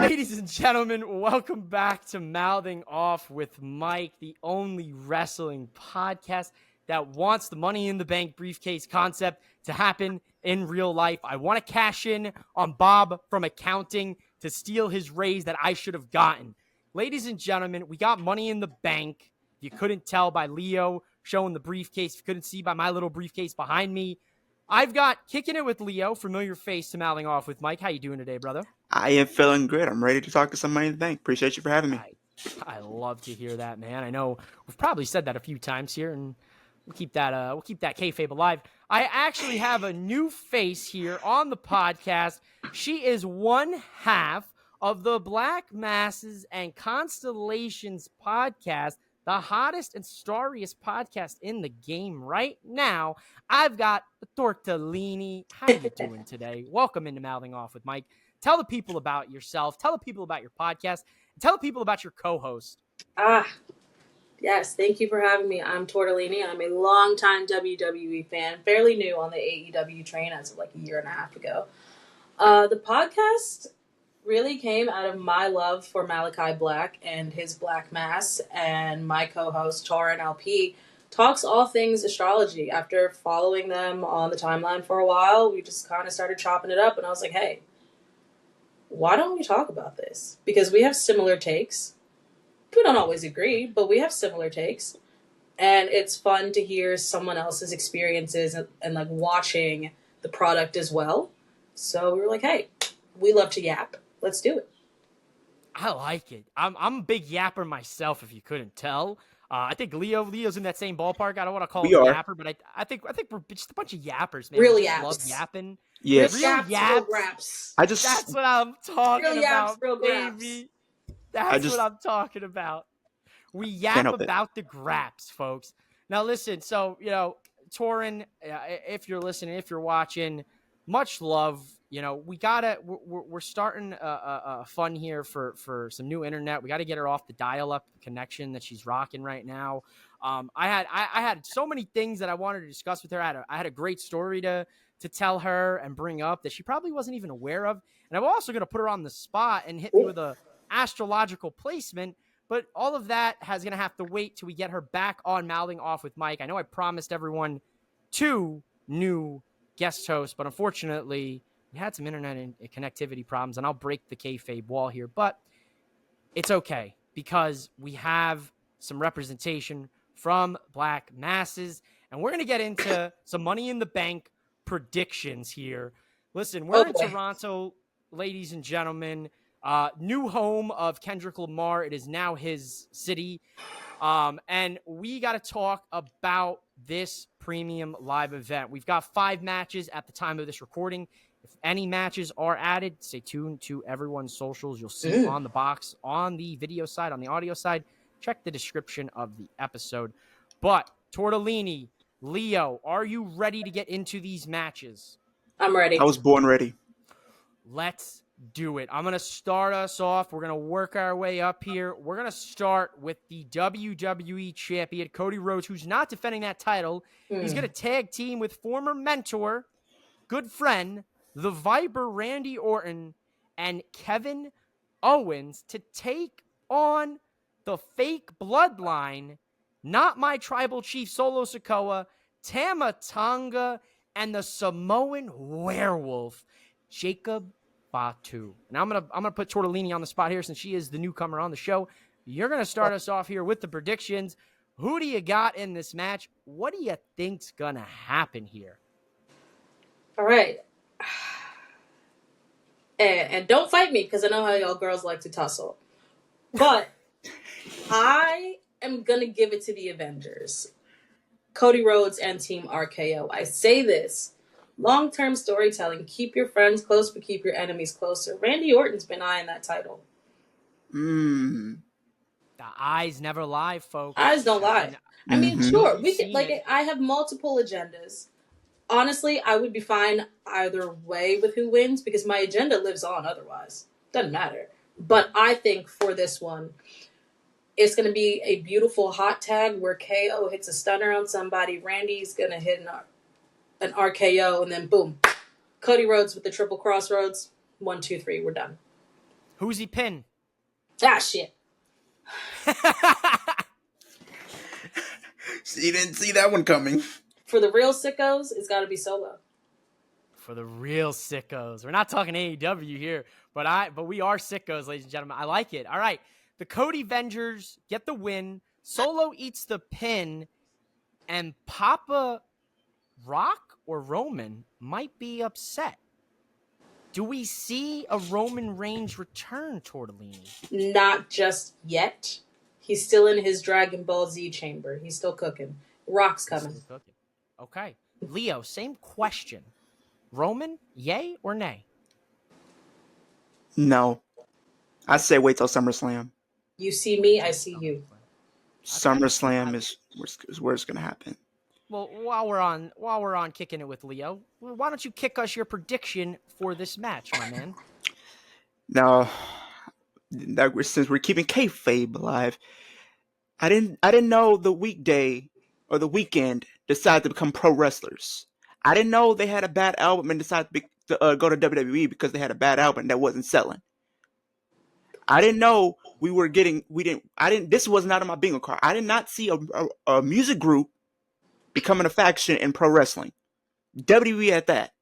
Ladies and gentlemen, welcome back to Mouthing Off with Mike, the only wrestling podcast that wants the Money in the Bank briefcase concept to happen in real life. I want to cash in on Bob from accounting to steal his raise that I should have gotten. Ladies and gentlemen, we got Money in the Bank. If you couldn't tell by Leo showing the briefcase, if you couldn't see by my little briefcase behind me, I've got Kicking It with Leo, familiar face to Mouthing Off with Mike. How you doing today, brother? I am feeling good. I'm ready to talk to some Money in the Bank. Appreciate you for having me. I love to hear that, man. I know we've probably said that a few times here, and we'll keep that kayfabe alive. I actually have a new face here on the podcast. She is one half of the Black Masses and Constellations podcast, the hottest and starriest podcast in the game right now. I've got Tortellini. How are you doing today? Welcome into Mouthing Off with Mike. Tell the people about yourself. Tell the people about your podcast. And tell the people about your co-host. Yes. Thank you for having me. I'm Tortellini. I'm a longtime WWE fan, fairly new on the AEW train as of like a year and a half ago. The podcast really came out of my love for Malachi Black and his Black Mass, and my co-host, Torin LP, talks all things astrology. After following them on the timeline for a while, we just kind of started chopping it up, and I was like, hey, why don't we talk about this? Because we have similar takes. We don't always agree, but we have similar takes. And it's fun to hear someone else's experiences and like watching the product as well. So we were like, hey, we love to yap. Let's do it. I like it. I'm a big yapper myself, if you couldn't tell. I think Leo's in that same ballpark. I don't want to call him a yapper, but I think we're just a bunch of yappers, man. Real we yaps. Love yapping. Yes. Real yaps. That's what I'm talking real yaps, about, real baby. That's what I'm talking about. We yap about the graps, folks. Now, listen. So, Torin, if you're listening, if you're watching, much love. We're starting a fun here for some new internet. We got to get her off the dial-up connection that she's rocking right now. I had so many things that I wanted to discuss with her. I had a great story to tell her and bring up that she probably wasn't even aware of. And I'm also going to put her on the spot and hit me with a astrological placement. But all of that is going to have to wait till we get her back on Mouthing Off with Mike. I know I promised everyone 2 new guest hosts, but unfortunately we had some internet and connectivity problems, and I'll break the kayfabe wall here, but it's okay because we have some representation from Black Masses, and we're going to get into some Money in the Bank predictions here. Listen, we're in Toronto, ladies and gentlemen, new home of Kendrick Lamar. It is now his city, and we got to talk about this premium live event. We've got 5 matches at the time of this recording. If any matches are added, stay tuned to everyone's socials. You'll see on the box, on the video side, on the audio side. Check the description of the episode. But, Tortellini, Leo, are you ready to get into these matches? I'm ready. I was born ready. Let's do it. I'm going to start us off. We're going to work our way up here. We're going to start with the WWE champion, Cody Rhodes, who's not defending that title. He's going to tag team with former mentor, good friend, the Viper Randy Orton, and Kevin Owens to take on the fake bloodline, not my tribal chief Solo Sikoa, Tama Tonga, and the Samoan werewolf, Jacob Fatu. And I'm gonna put Tortellini on the spot here since she is the newcomer on the show. You're gonna start us off here with the predictions. Who do you got in this match? What do you think's gonna happen here? All right. And don't fight me because I know how y'all girls like to tussle. But I am going to give it to the Avengers. Cody Rhodes and Team RKO. I say this. Long-term storytelling. Keep your friends close, but keep your enemies closer. Randy Orton's been eyeing that title. The eyes never lie, folks. Eyes don't lie. I mean, sure. We can, I have multiple agendas. Honestly, I would be fine either way with who wins because my agenda lives on otherwise. Doesn't matter. But I think for this one, it's going to be a beautiful hot tag where KO hits a stunner on somebody. Randy's going to hit an RKO, and then boom. Cody Rhodes with the triple crossroads. 1, 2, 3, we're done. Who's he pin? Ah, shit. You didn't see that one coming. For the real sickos, it's got to be Solo. For the real sickos. We're not talking AEW here, but we are sickos, ladies and gentlemen. I like it. All right. The Cody Vengers get the win. Solo eats the pin, and Papa Rock or Roman might be upset. Do we see a Roman Reigns return, Tortellini? Not just yet. He's still in his Dragon Ball Z chamber. He's still cooking. Rock's coming. Okay. Leo, same question. Roman, yay or nay? No. I say wait till SummerSlam. You see me, I see you. SummerSlam is where it's going to happen. Well, while we're on kicking it with Leo, why don't you kick us your prediction for this match, my man? Now, since we're keeping kayfabe alive, I didn't know the weekday or the weekend decided to become pro wrestlers. I didn't know they had a bad album and decided to go to WWE because they had a bad album that wasn't selling. I didn't know this was not on my bingo card. I did not see a music group becoming a faction in pro wrestling. WWE at that.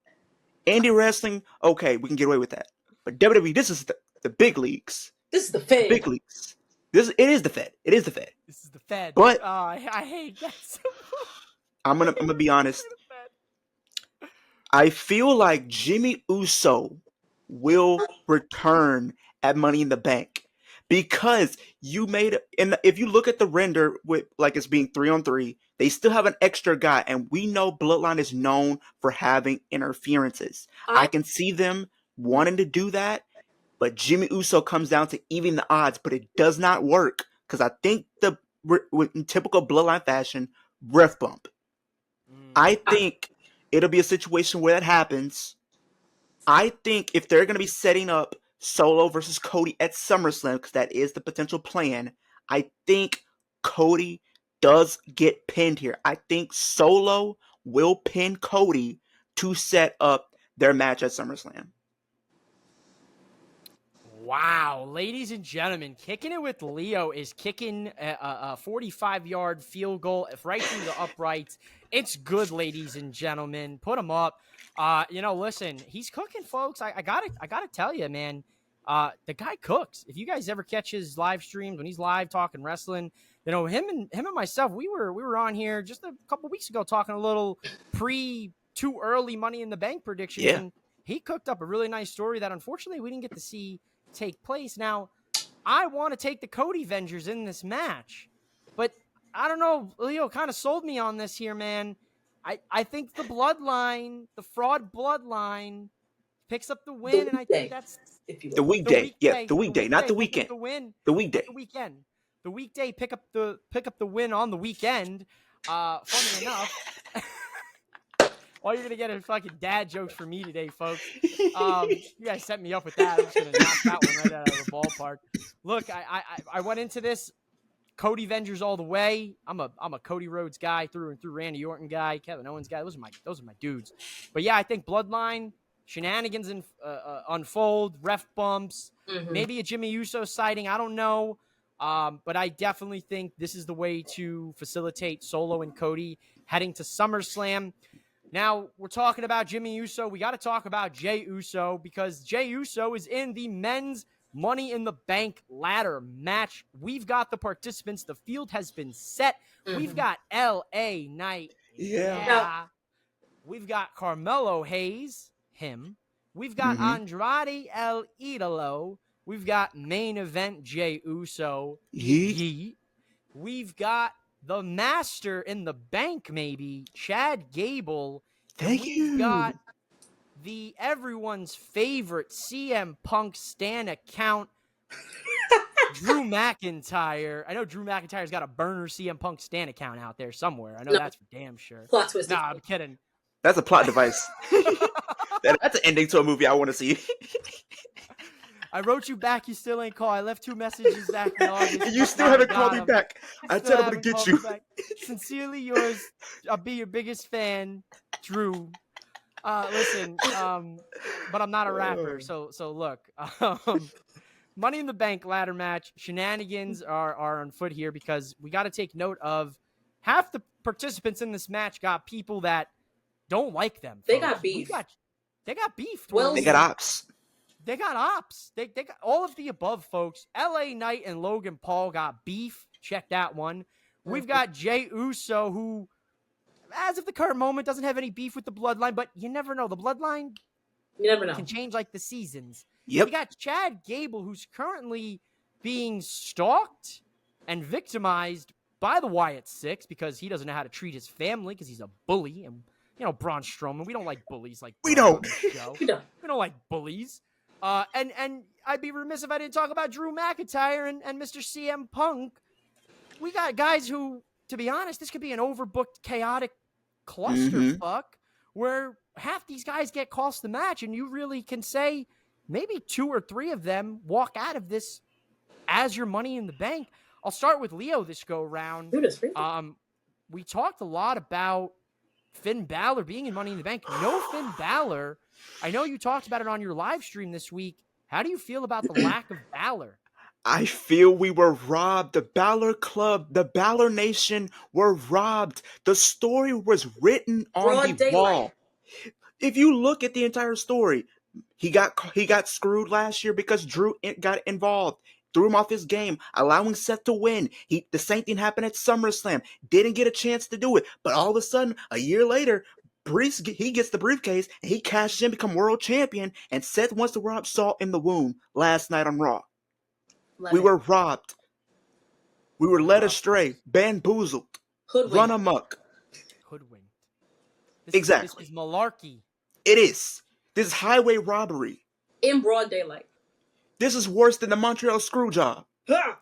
Indie wrestling, okay, we can get away with that. But WWE, this is the big leagues. This is the Fed. Big leagues. It is the Fed. It is the Fed. This is the Fed. But I hate that so much. I'm gonna be honest. I feel like Jimmy Uso will return at Money in the Bank because if you look at the render with like it's being 3-on-3, they still have an extra guy, and we know Bloodline is known for having interferences. I can see them wanting to do that, but Jimmy Uso comes down to even the odds, but it does not work because I think in typical Bloodline fashion, ref bump. I think it'll be a situation where that happens. I think if they're going to be setting up Solo versus Cody at SummerSlam, because that is the potential plan, I think Cody does get pinned here. I think Solo will pin Cody to set up their match at SummerSlam. Wow, ladies and gentlemen, kicking it with Leo is kicking a 45-yard field goal right through the uprights. It's good, ladies and gentlemen. Put him up. Listen, he's cooking, folks. I gotta tell you, man. The guy cooks. If you guys ever catch his live streams when he's live talking wrestling, him and myself, we were on here just a couple weeks ago talking a little too early Money in the Bank predictions. Yeah. And he cooked up a really nice story that unfortunately we didn't get to see take place. Now, I want to take the Cody Vengers in this match, but I don't know. Leo kind of sold me on this here, man. I think the bloodline, the fraud bloodline, picks up the win, and I think that's the weekday. The weekday, not the weekend. The win. The weekday. The weekend. The weekday pick up the win on the weekend. Funny enough. All you're gonna get is fucking dad jokes from me today, folks. You guys set me up with that. I'm just gonna knock that one right out of the ballpark. Look, I went into this Cody Vengers all the way. I'm a Cody Rhodes guy through and through, Randy Orton guy, Kevin Owens guy. Those are my dudes. But yeah, I think Bloodline shenanigans unfold, ref bumps, maybe a Jimmy Uso sighting. I don't know. But I definitely think this is the way to facilitate Solo and Cody heading to SummerSlam. Now, we're talking about Jimmy Uso. We got to talk about Jey Uso because Jey Uso is in the men's Money in the Bank ladder match. We've got the participants. The field has been set. We've got L.A. Knight. Yeah. We've got Carmelo Hayes, him. We've got Andrade El Idolo. We've got main event Jey Uso. Yeet. We've got the master in the bank, maybe, Chad Gable. Thank you. We've got the everyone's favorite CM Punk stan account, Drew McIntyre. I know Drew McIntyre's got a burner CM Punk stan account out there somewhere. I know that's for damn sure. Plot twist. Nah, I'm kidding. That's a plot device. That's an ending to a movie I want to see. I wrote you back. You still ain't called. I left 2 messages back in August. And you still haven't called me back. I said I'm going to get you. Sincerely yours. I'll be your biggest fan, Drew. Listen, but I'm not a rapper. So look, Money in the Bank ladder match shenanigans are on foot here because we got to take note of half the participants in this match got people that don't like them. They folks. got beef. They got beef. Well, They got ops. They got ops. They got all of the above, folks. LA Knight and Logan Paul got beef. Check that one. We've got Jey Uso, who, as of the current moment, doesn't have any beef with the Bloodline, but you never know. The Bloodline You never know. can change like the seasons. Yep. We got Chad Gable, who's currently being stalked and victimized by the Wyatt Six because he doesn't know how to treat his family because he's a bully. And, you know, Braun Strowman, we don't like bullies like We Braun don't. on this show. We don't. We don't like bullies. And I'd be remiss if I didn't talk about Drew McIntyre and Mr. CM Punk. We got guys who, to be honest, this could be an overbooked, chaotic clusterfuck where half these guys get cost the match, and you really can say maybe 2 or 3 of them walk out of this as your Money in the Bank. I'll start with Leo this go round. We talked a lot about Finn Balor being in Money in the Bank. No Finn Balor. I know you talked about it on your live stream this week. How do you feel about the lack of Balor? I feel we were robbed. The Balor Club, the Balor Nation were robbed. The story was written on the wall. If you look at the entire story, he got screwed last year because Drew got involved. Threw him off his game, allowing Seth to win. The same thing happened at SummerSlam. Didn't get a chance to do it. But all of a sudden, a year later, he gets the briefcase, and he cashes in, become world champion, and Seth wants to rub salt in the wound last night on Raw. We were robbed. We were led astray, bamboozled, run amok. Hoodwinked. Exactly. This is malarkey. It is. This is highway robbery. In broad daylight. This is worse than the Montreal screw job.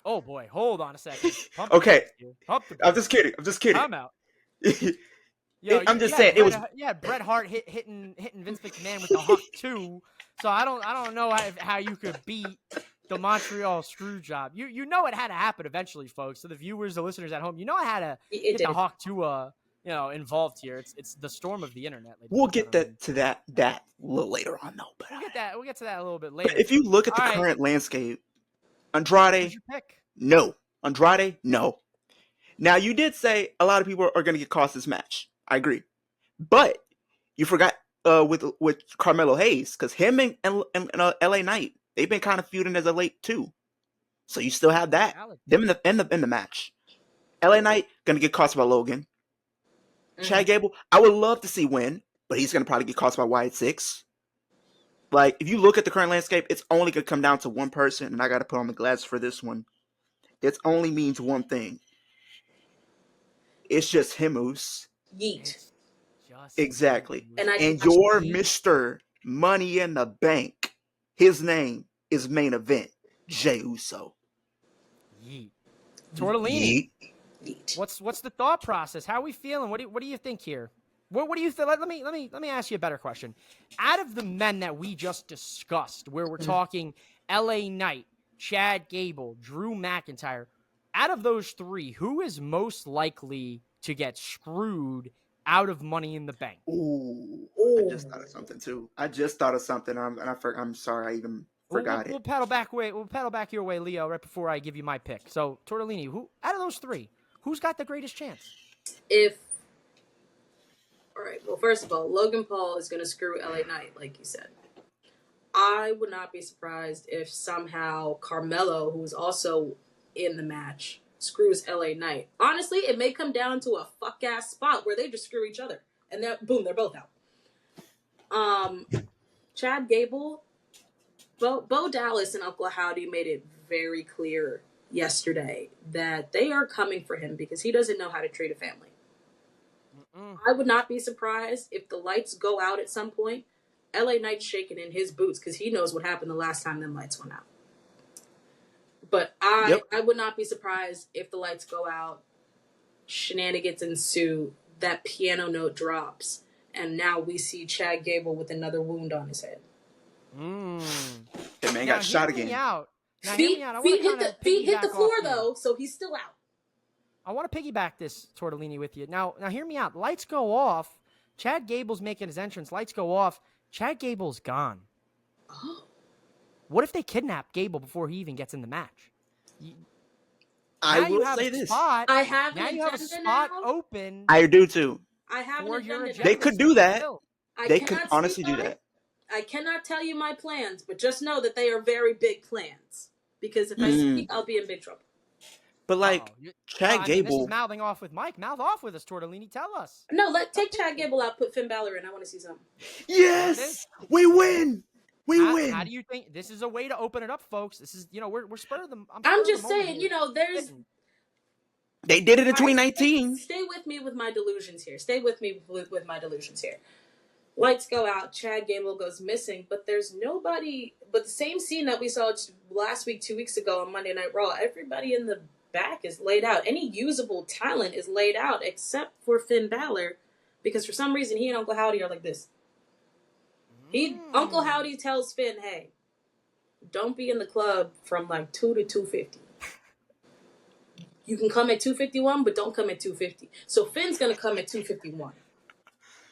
Oh boy, hold on a second. Okay. I'm just kidding. I'm out. I'm just saying it was. Yeah, Bret Hart hitting Vince McMahon with the Huck 2. So I don't know how you could beat the Montreal screw job. You know it had to happen eventually, folks. So the viewers, the listeners at home, you know I had to get the Hawk 2 involved here. It's the storm of the internet. We'll get to that a little later on, though. But we'll get to that a little bit later. But if you look at the current landscape, Andrade, no. Andrade, no. Now you did say a lot of people are going to get cost this match. I agree, but you forgot with Carmelo Hayes because him and LA Knight, they've been kind of feuding as of late too. So you still have that them in the match. LA Knight going to get cost by Logan. Chad Gable, I would love to see win, but he's going to probably get cost by Wyatt Six. Like, if you look at the current landscape, it's only going to come down to one person, and I got to put on the glasses for this one. It only means one thing. It's just Himus. Yeet. Exactly. And your Mr. Money in the Bank, his name is Main Event, Jey Uso. Yeet. Tortellini. What's the thought process? How are we feeling? What do you think here? What do you think? Let me ask you a better question. Out of the men that we just discussed, where we're talking LA Knight, Chad Gable, Drew McIntyre, out of those 3, who is most likely to get screwed out of Money in the Bank? Ooh. I just thought of something too. I'm sorry I even forgot it. We'll paddle back your way, Leo, right before I give you my pick. So Tortellini, who out of those 3, who's got the greatest chance? All right. Well, first of all, Logan Paul is going to screw LA Knight, like you said. I would not be surprised if somehow Carmelo, who is also in the match, screws LA Knight. Honestly, it may come down to a fuck-ass spot where they just screw each other. And they're both out. Chad Gable, Bo Dallas and Uncle Howdy made it very clear yesterday that they are coming for him because he doesn't know how to treat a family. I would not be surprised if the lights go out at some point. LA Knight's shaking in his boots because he knows what happened the last time them lights went out. But I would not be surprised if the lights go out, shenanigans ensue, that piano note drops, and now we see Chad Gable with another wound on his head. That man got shot again. Feet hit the floor though, so he's still out. I want to piggyback this, Tortellini, with you. Now hear me out. Lights go off. Chad Gable's making his entrance. Lights go off. Chad Gable's gone. Oh. What if they kidnap Gable before he even gets in the match? I will say this. I have now you have a spot open. I do too. I have for an your agenda. They could do that. They could cannot honestly do that. I cannot tell you my plans, but just know that they are very big plans. Because if I speak, I'll be in big trouble. But like Chad Gable, this is mouthing off with Mike. Mouth off with us, Tortellini. Tell us. No, take Chad Gable out. Put Finn Balor in. I want to see something. Yes, we win. We win. How do you think this is a way to open it up, folks? This is we're spurred them. I'm just saying, there's. They did it in 2019. Stay with me with my delusions here. Stay with me with my delusions here. Lights go out. Chad Gable goes missing, but there's nobody. But the same scene that we saw last week, 2 weeks ago on Monday Night Raw. Everybody in the back is laid out. Any usable talent is laid out except for Finn Balor, because for some reason he and Uncle Howdy are like this. Uncle Howdy tells Finn, "Hey, don't be in the club from like 2 to 2:50. You can come at 2:51, but don't come at 2:50." So Finn's gonna come at 2:51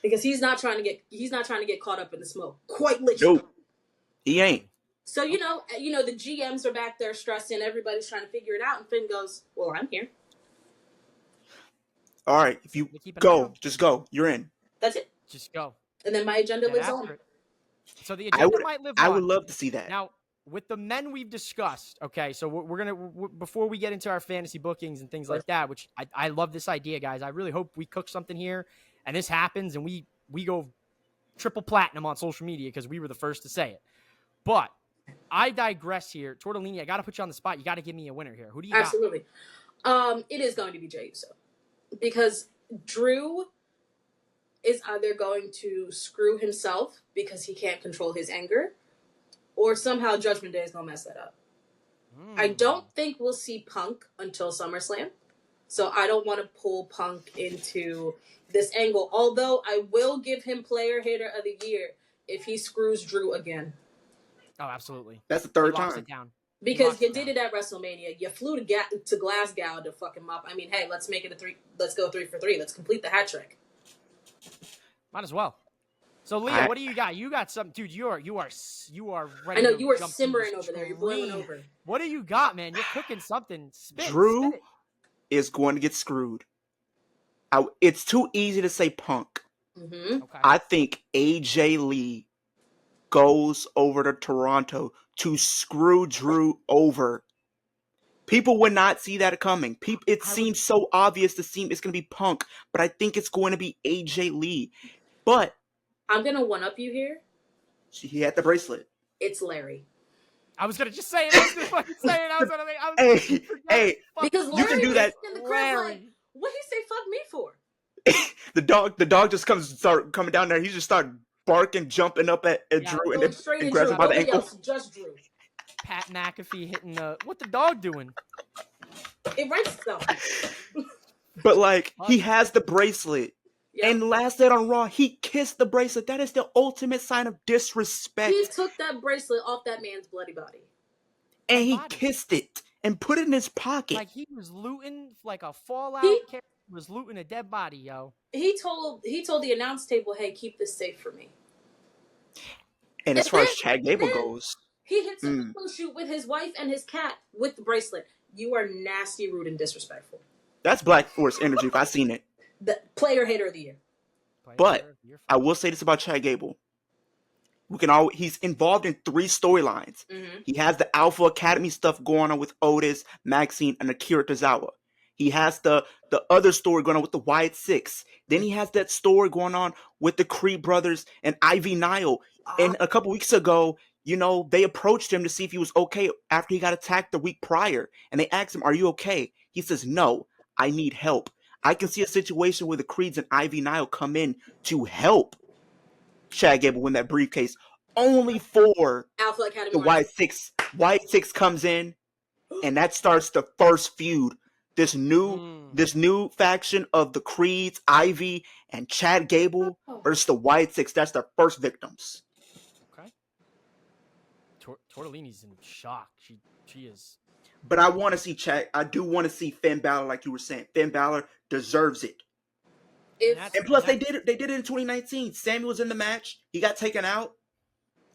because he's not trying to get caught up in the smoke. Quite literally. Nope, he ain't. So the GMs are back there stressing. Everybody's trying to figure it out, and Finn goes, "Well, I'm here." All right, if you go, just go. You're in. That's it. Just go. And then my agenda lives on. So the agenda might live on. I would love to see that. Now, with the men we've discussed, okay, so we're going to, before we get into our fantasy bookings and things like that, which I love this idea, guys. I really hope we cook something here, and this happens, and we go triple platinum on social media because we were the first to say it. But I digress here. Tortellini, I got to put you on the spot. You got to give me a winner here. Who do you got? Absolutely. It is going to be Jey Uso. Because Drew is either going to screw himself because he can't control his anger, or somehow Judgment Day is going to mess that up. I don't think we'll see Punk until SummerSlam, so I don't want to pull Punk into this angle, although I will give him Player Hater of the Year if he screws Drew again. Oh, absolutely. That's the third time. Because you did it at WrestleMania. You flew to Glasgow to fuck him up. I mean, hey, let's make it a 3. Let's go 3 for 3. Let's complete the hat trick. Might as well. So, Leah, what do you got? You got something, dude. You are ready. I know you are simmering over there. You're boiling over. What do you got, man? You're cooking something. Drew is going to get screwed. It's too easy to say Punk. Mm-hmm. Okay. I think AJ Lee goes over to Toronto to screw Drew over. People would not see that coming. It seems so obvious it's going to be Punk, but I think it's going to be AJ Lee. But I'm going to one-up you here. He had the bracelet. It's Larry. I was going to just say it. I was going to fucking say it. Hey, because Larry, you can do that. In the crib, like, what he say fuck me for? The dog just start coming down there. He just started barking, jumping up at Drew and grabs him by the ankle. Just Drew. Pat McAfee hitting what the dog doing? It writes itself. But like, he has the bracelet. Yep. And last night on Raw, he kissed the bracelet. That is the ultimate sign of disrespect. He took that bracelet off that man's bloody body. And he kissed it and put it in his pocket. Like he was looting like a Fallout character. Was looting a dead body, yo. He told the announce table, "Hey, keep this safe for me." And as far as Chad Gable goes, he hits a photo shoot with his wife and his cat with the bracelet. You are nasty, rude, and disrespectful. That's Black Force energy if I seen it. The Player Hater of the Year. But I will say this about Chad Gable. He's involved in 3 storylines. Mm-hmm. He has the Alpha Academy stuff going on with Otis, Maxine, and Akira Tozawa. He has the other story going on with the Wyatt Six. Then he has that story going on with the Creed brothers and Ivy Nile. And a couple weeks ago, they approached him to see if he was okay after he got attacked the week prior. And they asked him, "Are you okay?" He says, "No, I need help." I can see a situation where the Creeds and Ivy Nile come in to help Chad Gable win that briefcase, only for Alpha Academy the Wyatt Six. Wyatt Six comes in, and that starts the first feud. This new faction of the Creeds, Ivy, and Chad Gable versus the Wyatt Six. That's their first victims. Okay. Tortellini's in shock. She is. But I want to see Chad. I do want to see Finn Balor, like you were saying. Finn Balor deserves it. And plus, they did it in 2019. Sammy was in the match. He got taken out.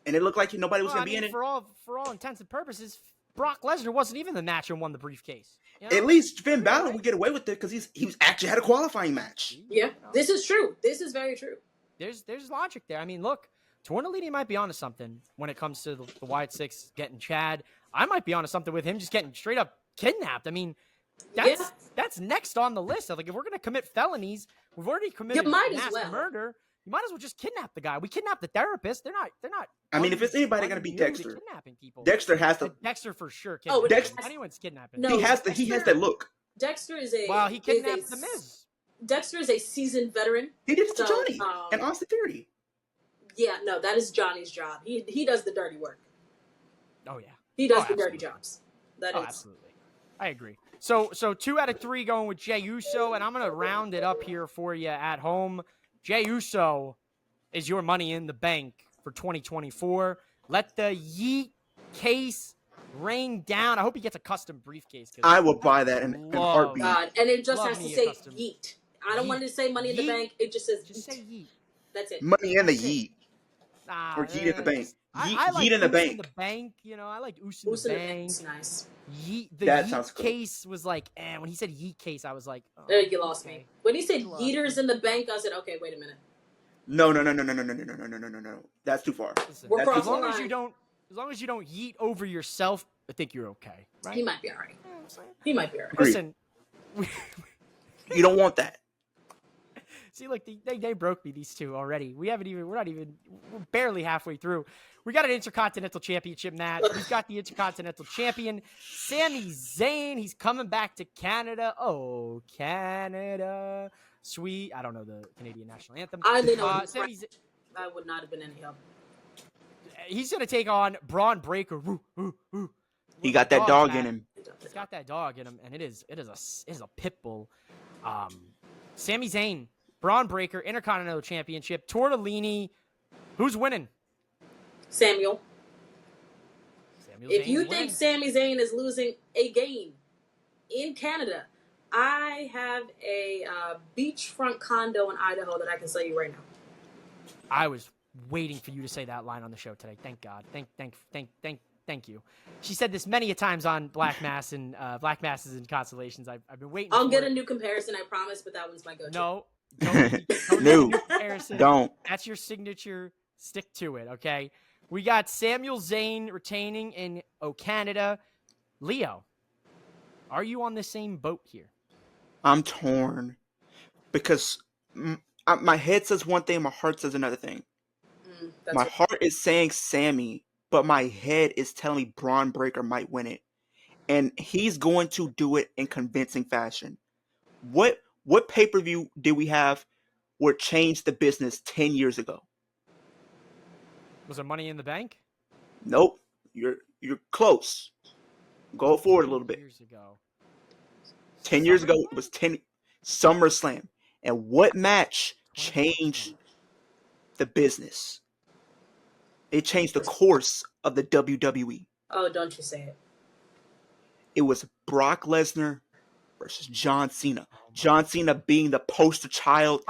And it looked like nobody was going to be in it. For all intents and purposes, Brock Lesnar wasn't even in the match and won the briefcase. You know? At least Finn Balor would get away with it because he was actually had a qualifying match. Yeah, this is true. This is very true. There's logic there. I mean, look, Tortellini might be onto something when it comes to the Wyatt Six getting Chad. I might be onto something with him just getting straight up kidnapped. I mean, that's next on the list. Like, if we're gonna commit felonies, we've already committed mass murder. You might as well just kidnap the guy. We kidnapped the therapist. They're not. I mean, if it's anybody gonna be Dexter, kidnapping people. Dexter has to. Dexter for sure. Anyone's kidnapping. No, he has that look. Dexter is a. Well, he kidnapped the Miz. Dexter is a seasoned veteran. He did it to Johnny and Austin Theory. Yeah, no, that is Johnny's job. He does the dirty work. Oh yeah, he does the dirty jobs. That is absolutely. I agree. So 2 out of 3 going with Jey Uso, and I'm gonna round it up here for you at home. Jey Uso is your money in the bank for 2024. Let the yeet case rain down. I hope he gets a custom briefcase. I will buy that in a heartbeat. God, and it just has to say yeet. I don't want it to say money in the bank. It just says just say yeet. That's it. Money in the yeet. Or yeet in the bank. I like yeet in the bank. In the bank, you know, I like Uso in the bank. Nice. Yeet, the yeet case was like, when he said yeet case, I was like, you lost me. When he said yeeters in the bank, I said, okay, wait a minute. No. That's too far. Listen, as long as you don't yeet over yourself, I think you're okay. Right? He might be alright. He might be alright. Listen, you don't want that. See, look, they broke me, these two already. We're barely halfway through. We got an Intercontinental Championship match. We've got the Intercontinental Champion, Sami Zayn. He's coming back to Canada. Oh, Canada. Sweet. I don't know the Canadian national anthem. I would not have been any help. He's going to take on Braun Breaker. He got that dog in him. He's got that dog in him, and it is a pit bull. Sami Zayn, Braun Breaker, Intercontinental Championship, Tortellini. Who's winning? Samuel. If you think Sami Zayn is losing a game in Canada, I have a beachfront condo in Idaho that I can sell you right now. I was waiting for you to say that line on the show today. Thank God. Thank you. She said this many a times on Black Mass and Black Masses and Constellations. I've been waiting. I'll get a new comparison, I promise, but that one's my go-to. No, don't new comparison. Don't. That's your signature. Stick to it, okay? We got Samuel Zayn retaining in Canada. Leo, are you on the same boat here? I'm torn because my head says one thing, my heart says another thing. My heart is saying Sammy, but my head is telling me Braun Breaker might win it. And he's going to do it in convincing fashion. What pay-per-view did we have where it changed the business 10 years ago? Was it Money in the Bank? Nope. You're close. Go forward a little bit. 10 years ago, it was SummerSlam. And what match changed the business? It changed the course of the WWE. Oh, don't you say it. It was Brock Lesnar versus John Cena. John Cena being the poster child,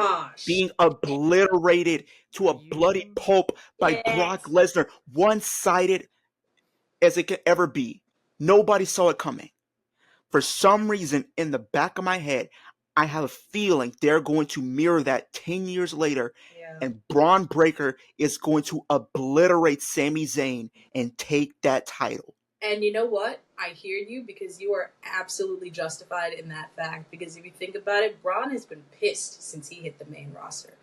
being obliterated to a bloody pulp by Brock Lesnar. One-sided as it could ever be. Nobody saw it coming. For some reason, in the back of my head, I have a feeling they're going to mirror that 10 years later, and Braun Breaker is going to obliterate Sami Zayn and take that title. And you know what? I hear you because you are absolutely justified in that fact. Because if you think about it, Braun has been pissed since he hit the main roster.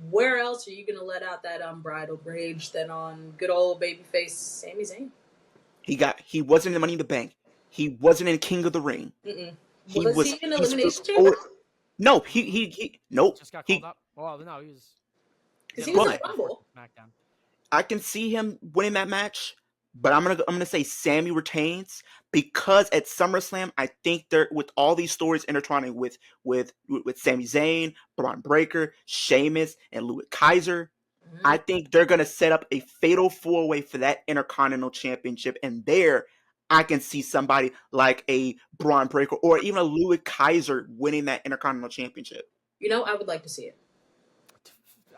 Where else are you going to let out that unbridled rage than on good old babyface Sami Zayn? He wasn't in Money in the Bank. He wasn't in King of the Ring. Was he in Elimination Chamber? No, he nope. Just got called up. Well, no, he was. Because he was in Rumble. SmackDown. I can see him winning that match, but I'm gonna say Sammy retains because at SummerSlam I think they're with all these stories intertwining with Sami Zayn, Braun Breaker, Sheamus, and Louis Kaiser. I think they're gonna set up a fatal 4-way for that Intercontinental Championship, and there I can see somebody like a Braun Breaker or even a Louis Kaiser winning that Intercontinental Championship. You know, I would like to see it.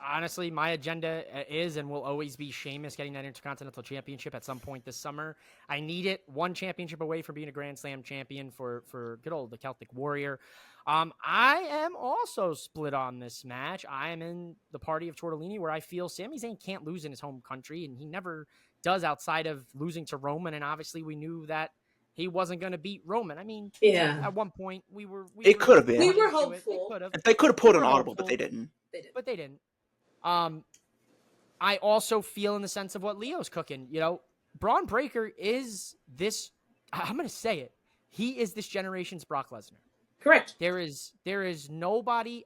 honestly, my agenda is and will always be Sheamus getting that Intercontinental Championship at some point this summer. I need it. One championship away from being a Grand Slam champion for good old the Celtic Warrior. I am also split on this match. I am in the party of Tortellini, where I feel Sami Zayn can't lose in his home country, and he never does outside of losing to Roman. And obviously, we knew that he wasn't going to beat Roman. I mean, at one point it could have been. We were hopeful. They could have pulled an audible, but they didn't. But they didn't. I also feel in the sense of what Leo's cooking. You know, Braun Breaker is this. I'm going to say it. He is this generation's Brock Lesnar. Correct. There is nobody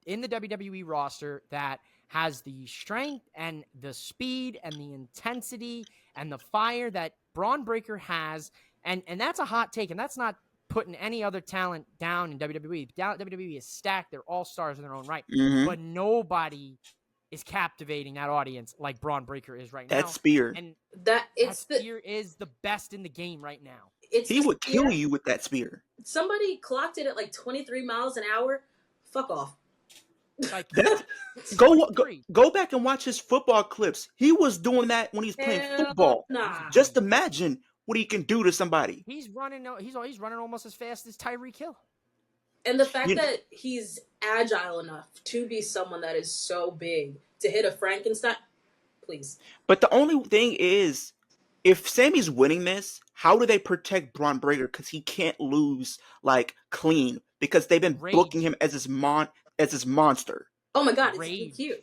in the WWE roster that has the strength and the speed and the intensity and the fire that Braun Breaker has. And that's a hot take, and that's not putting any other talent down in WWE. WWE is stacked. They're all stars in their own right. Mm-hmm. But nobody is captivating that audience like Braun Breaker is right now. That spear. And that spear is the best in the game right now. He would kill you with that spear. Somebody clocked it at like 23 miles an hour. Fuck off. Like, go back and watch his football clips. He was doing that when he's playing football. Nah. Just imagine what he can do to somebody. He's running almost as fast as Tyreek Hill. And the fact that he's agile enough to be someone that is so big to hit a Frankenstein, please. But the only thing is, if Sammy's winning this, how do they protect Braun Breaker? Because he can't lose like clean, because they've been booking him as this monster. Oh my God, it's DQ.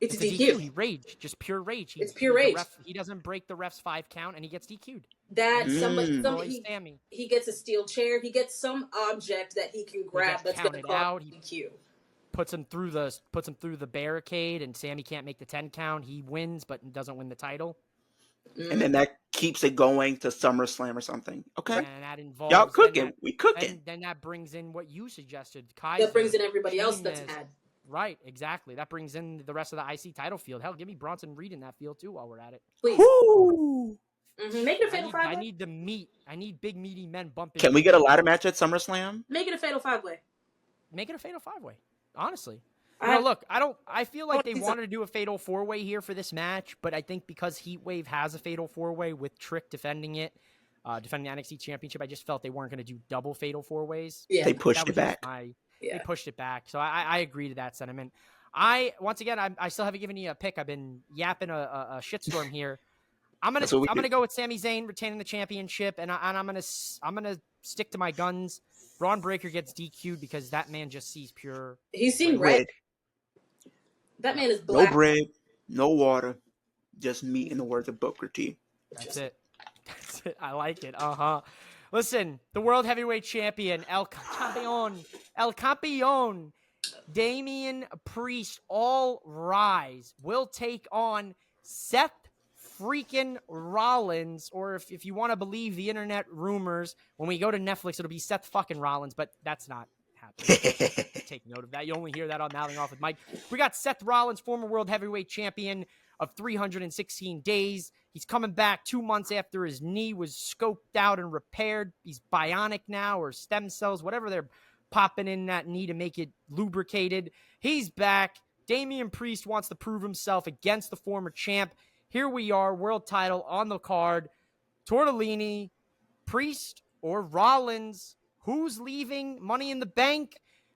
It's a DQ. He raged, just pure rage. It's pure rage. He doesn't break the ref's 5 count, and he gets DQ'd. He gets a steel chair. He gets some object that he can grab that's going to cause DQ. Puts him through the barricade, and Sammy can't make the 10 count. He wins, but doesn't win the title. And then that keeps it going to SummerSlam or something. Okay. And that involves y'all cooking. We cooking. And then that brings in what you suggested. That brings in everybody else that's mad. Right, exactly. That brings in the rest of the IC title field. Hell, give me Bronson Reed in that field too while we're at it. Please. Mm-hmm. Make it a fatal 5-way. I need the meat. I need big meaty men bumping. Can we get a ladder match at SummerSlam? Make it a fatal 5-way. Make it a fatal 5-way. Honestly. I feel like they wanted to do a fatal 4-way here for this match, but I think because Heatwave has a fatal 4-way with Trick defending it, defending the NXT Championship, I just felt they weren't going to do double fatal 4-ways. Yeah. They pushed it back. They pushed it back. So I agree to that sentiment. I still haven't given you a pick. I've been yapping a shitstorm here. I'm gonna go with Sami Zayn retaining the championship, and I'm gonna stick to my guns. Braun Breaker gets DQ'd because that man just sees pure. He's seen red. That man is black. No bread, no water, just meat, in the words of Booker T. That's it. I like it. Listen, the World Heavyweight Champion, El Campeón, Damian Priest, all rise, will take on Seth freaking Rollins, or if you want to believe the internet rumors, when we go to Netflix, it'll be Seth fucking Rollins, but that's not happening. Take note of that. You only hear that on Mouthing Off with Mike. We got Seth Rollins, former World Heavyweight Champion of 316 days. He's coming back 2 months after his knee was scoped out and repaired. He's bionic now, or stem cells, whatever they're popping in that knee to make it lubricated. He's back. Damian Priest wants to prove himself against the former champ. Here we are, world title on the card. Tortellini, Priest, or Rollins? Who's leaving Money in the Bank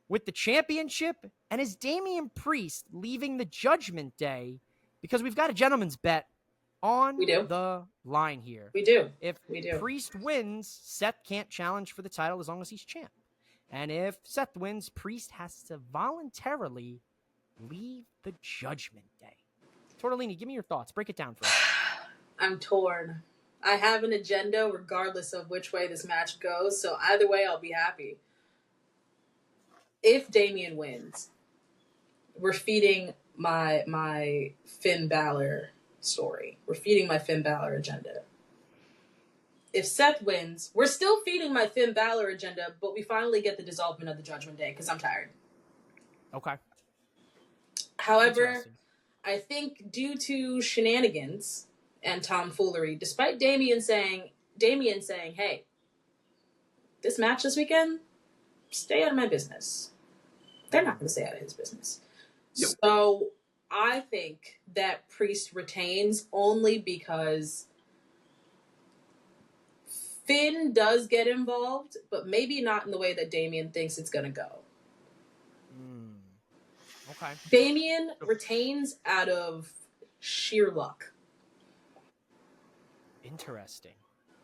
with the championship? And is Damian Priest leaving the Judgment Day? Because we've got a gentleman's bet on the line here. We do. If Priest wins, Seth can't challenge for the title as long as he's champ. And if Seth wins, Priest has to voluntarily leave the Judgment Day. Tortellini, give me your thoughts. Break it down for us. I'm torn. I have an agenda regardless of which way this match goes, so either way I'll be happy. If Damian wins, we're feeding my Finn Balor story. We're feeding my Finn Balor agenda. If Seth wins, we're still feeding my Finn Balor agenda, but we finally get the dissolvement of the Judgment Day because I'm tired. Okay. However, I think due to shenanigans and tomfoolery, despite Damian saying, hey, this match this weekend, stay out of my business. They're not going to stay out of his business. So I think that Priest retains only because Finn does get involved, but maybe not in the way that Damian thinks it's going to go. Okay. Damian retains out of sheer luck. Interesting.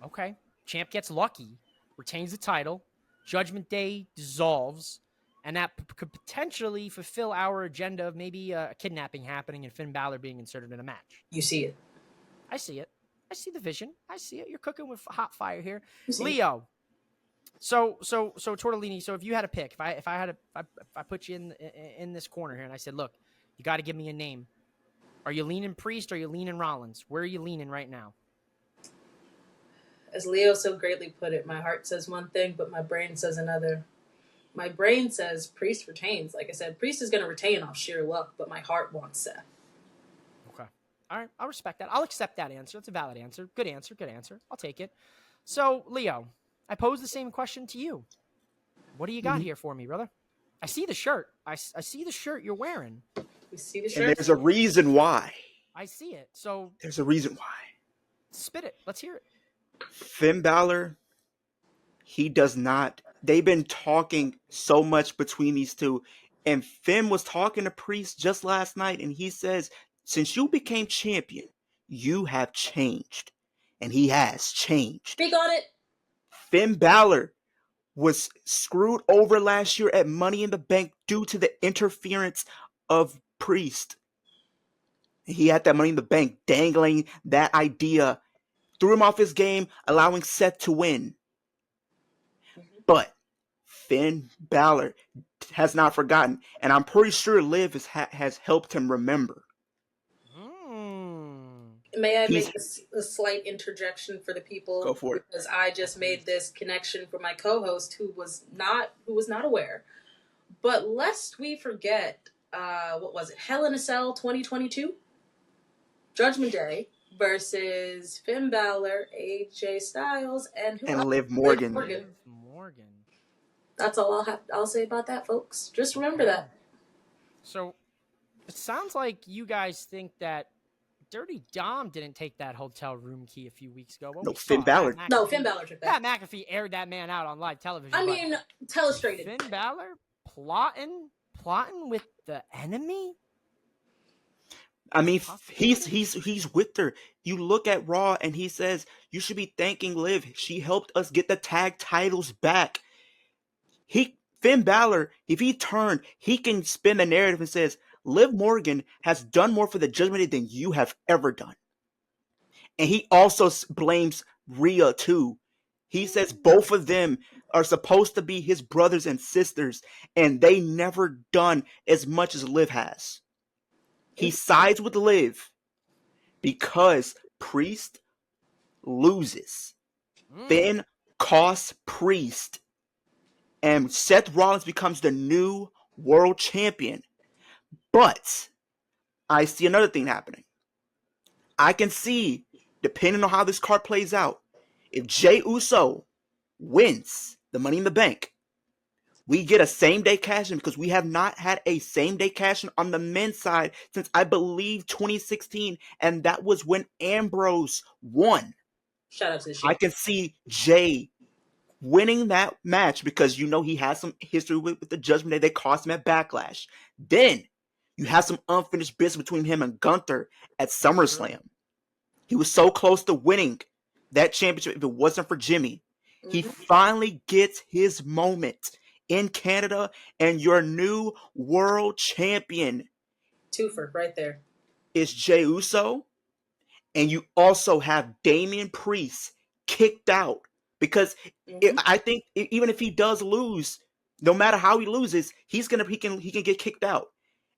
Okay. Champ gets lucky, retains the title, Judgment Day dissolves, and that could potentially fulfill our agenda of maybe a kidnapping happening and Finn Balor being inserted in a match. You see it. I see it. I see the vision. I see it. You're cooking with hot fire here. Leo. So Tortellini, so if you had a pick, if I put you in this corner here and I said, look, you got to give me a name. Are you leaning Priest or are you leaning Rollins? Where are you leaning right now? As Leo so greatly put it, my heart says one thing, but my brain says another. My brain says Priest retains. Like I said, Priest is going to retain off sheer luck, but my heart wants Seth. Okay. All right. I'll respect that. I'll accept that answer. It's a valid answer. Good answer. Good answer. I'll take it. So, Leo, I pose the same question to you. What do you got here for me, brother? I see the shirt. I see the shirt you're wearing. We see the shirt. And there's a reason why. I see it. So there's a reason why. Spit it. Let's hear it. Finn Balor, he does not. They've been talking so much between these two. And Finn was talking to Priest just last night, and he says, since you became champion, you have changed. And he has changed. Speak on it. Finn Balor was screwed over last year at Money in the Bank due to the interference of Priest. He had that Money in the Bank dangling that idea, threw him off his game, allowing Seth to win. But Finn Balor has not forgotten, and I'm pretty sure Liv has helped him remember. May I make a slight interjection for the people? Go for it. Because I just made this connection for my co-host who was not aware. But lest we forget, what was it? Hell in a Cell 2022? Judgment Day versus Finn Balor, AJ Styles, and Liv Morgan. Liv Morgan. That's all I'll say about that, folks. Just remember that. So it sounds like you guys think that Dirty Dom didn't take that hotel room key a few weeks ago. No, Finn Balor. No, Finn Balor took that. Pat McAfee aired that man out on live television. I mean, telestrated. Finn Balor plotting with the enemy? I mean, he's with her. You look at Raw and he says, you should be thanking Liv. She helped us get the tag titles back. Finn Balor, if he turned, he can spin the narrative and says, Liv Morgan has done more for the Judgment Day than you have ever done. And he also blames Rhea too. He says both of them are supposed to be his brothers and sisters, and they never done as much as Liv has. He sides with Liv because Priest loses. Finn costs Priest. And Seth Rollins becomes the new world champion. But I see another thing happening. I can see, depending on how this card plays out, if Jey Uso wins the Money in the Bank, we get a same-day cash-in because we have not had a same-day cash-in on the men's side since, I believe, 2016, and that was when Ambrose won. Shout out to the show. I can see Jey winning that match because you know he has some history with the Judgment Day. They cost him at Backlash. Then you have some unfinished business between him and Gunther at SummerSlam. He was so close to winning that championship if it wasn't for Jimmy. He finally gets his moment in Canada, and your new world champion twofer right there is Jey Uso, and you also have Damian Priest kicked out. Because I think even if he does lose, no matter how he loses, he can get kicked out.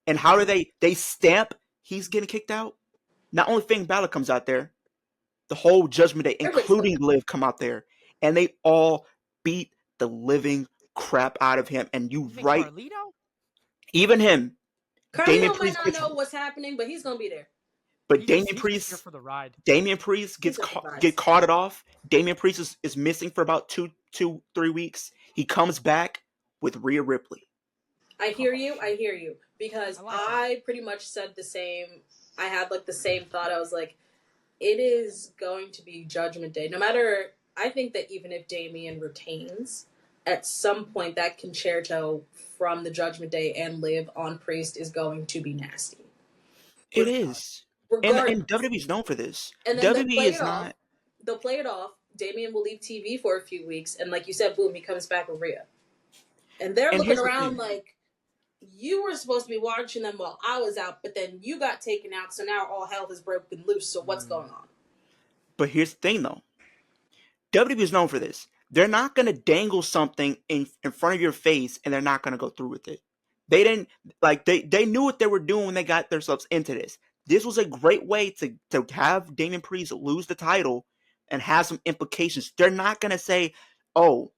And how do they stamp he's getting kicked out? Not only Finn Balor comes out there, the whole Judgment Day, including Liv, come out there, and they all beat the living crap out of him. And Carlito? Even him. Carlito might not know what's happening, but he's gonna be there. But Damian Priest for the ride. Damian Priest get caught it off. Damian Priest is missing for about 2-3 weeks. He comes back with Rhea Ripley. I hear you. Because I pretty much said the same. I had like the same thought. I was like, it is going to be Judgment Day. No matter, I think that even if Damian retains, at some point that concerto from the Judgment Day and Liv on Priest is going to be nasty. It is. And WWE's known for this. And then WWE is not. They'll play it off. Damian will leave TV for a few weeks. And like you said, boom, he comes back with Rhea. And they're looking around like, you were supposed to be watching them while I was out, but then you got taken out, so now all hell is broken loose. So what's going on? But here's the thing, though. WWE is known for this. They're not going to dangle something in front of your face, and they're not going to go through with it. They didn't, like, they knew what they were doing when they got themselves into this. This was a great way to have Damian Priest lose the title and have some implications. They're not going to say, oh,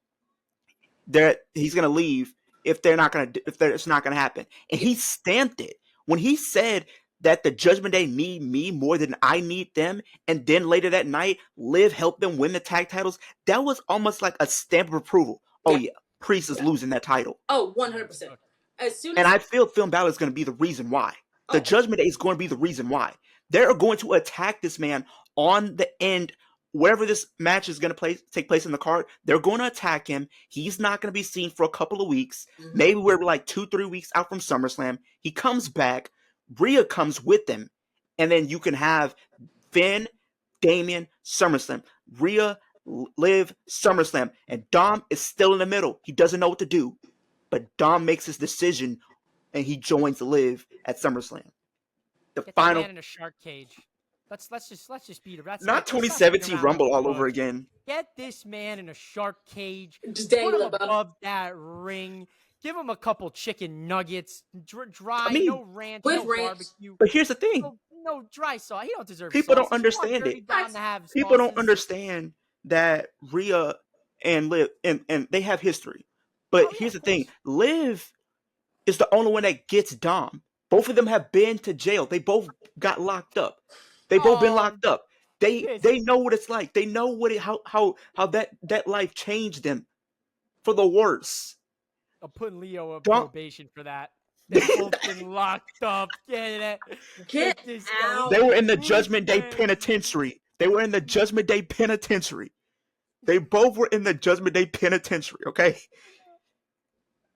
he's going to leave if it's not going to happen. And he stamped it. When he said that the Judgment Day need me more than I need them, and then later that night, Liv helped them win the tag titles, that was almost like a stamp of approval. Oh, yeah, Priest is losing that title. Oh, 100%. And I feel Finn Balor is going to be the reason why. The Judgment Day is going to be the reason why. They're going to attack this man on the end. Wherever this match is going to take place in the card, they're going to attack him. He's not going to be seen for a couple of weeks. Mm-hmm. Maybe we're like 2-3 weeks out from SummerSlam. He comes back. Rhea comes with him. And then you can have Finn, Damian, SummerSlam. Rhea, Liv, SummerSlam. And Dom is still in the middle. He doesn't know what to do. But Dom makes his decision, and he joins Liv at SummerSlam. Get the man in a shark cage. Let's just beat it. Not 2017 Rumble all over again. Get this man in a shark cage. Just dangle him above that ring. Give him a couple chicken nuggets. Dry, no ranch, no barbecue. But here's the thing. No dry sauce. He don't deserve People sauce. don't understand it. People don't understand that Rhea and Liv, and they have history. But here's the thing. Liv is the only one that gets Dom. Both of them have been to jail. They both got locked up. They both been locked up. They know what it's like. They know how that life changed them for the worse. I'm putting Leo on probation for that. They both been locked up. Get out. They were in the Judgment Day Penitentiary. They both were in the Judgment Day Penitentiary, okay?